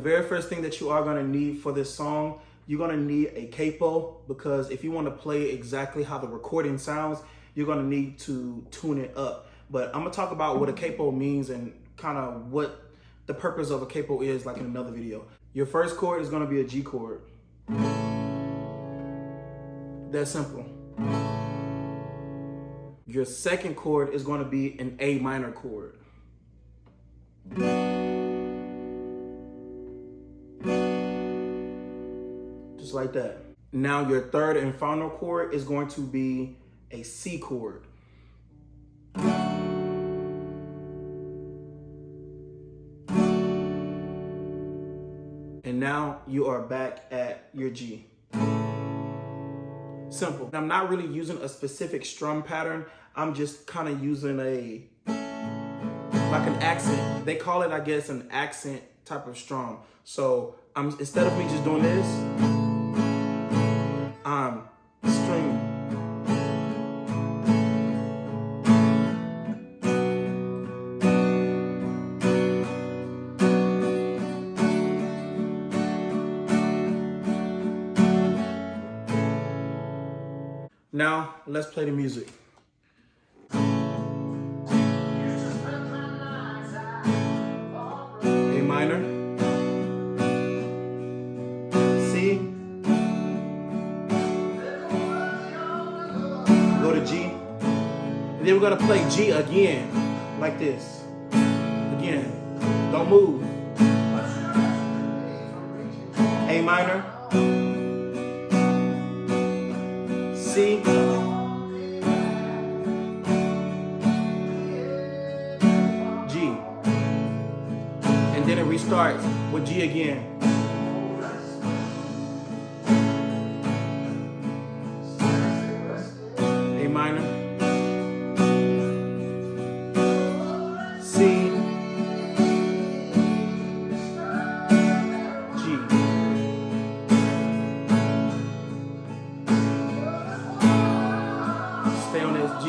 very first thing that you are gonna need for this song, you're gonna need a capo, because if you wanna play exactly how the recording sounds, you're gonna need to tune it up. But I'm gonna talk about what a capo means and kind of what the purpose of a capo is, like in another video. Your first chord is gonna be a G chord. That's simple. Your second chord is gonna be an A minor chord. Just like that. Now your third and final chord is going to be a C chord. And now you are back at your G. Simple. I'm not really using a specific strum pattern. I'm just kind of using like an accent. They call it, I guess, an accent type of strum. So instead of me just doing this, I'm strumming. Now, let's play the music. A minor, C, go to G, and then we're gonna play G again, like this. Again, don't move. A minor, C, G, and then it restarts with G again. A minor, C, G. Stay on this G,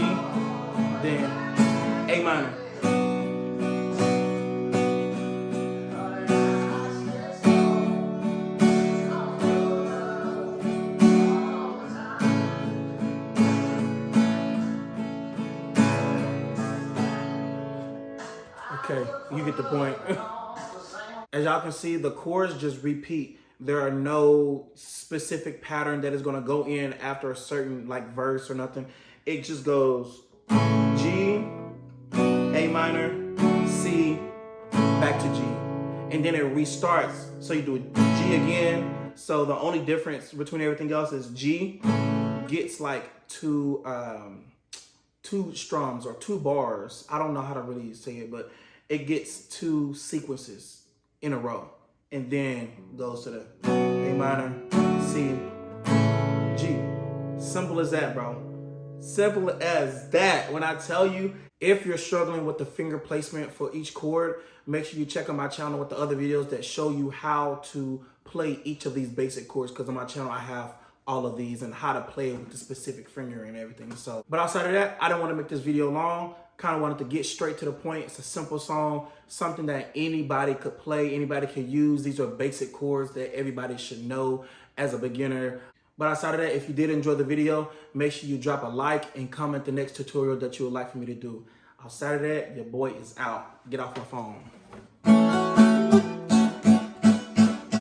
then A minor. Okay, you get the point. As y'all can see, the chords just repeat. There are no specific pattern that is gonna go in after a certain like verse or nothing. It just goes G, A minor, C, back to G. And then it restarts. So you do G again. So the only difference between everything else is G gets like two strums or 2 bars. I don't know how to really say it, but it gets 2 sequences in a row. And then goes to the A minor, C, G. Simple as that, bro. Simple as that. When I tell you, if you're struggling with the finger placement for each chord, make sure you check out my channel with the other videos that show you how to play each of these basic chords, because on my channel I have all of these and how to play with the specific finger and everything. So, but outside of that, I didn't want to make this video long. Kind of wanted to get straight to the point. It's a simple song, something that anybody could play, anybody could use. These are basic chords that everybody should know as a beginner. But outside of that, if you did enjoy the video, make sure you drop a like and comment the next tutorial that you would like for me to do. Outside of that, your boy is out. Get off my phone.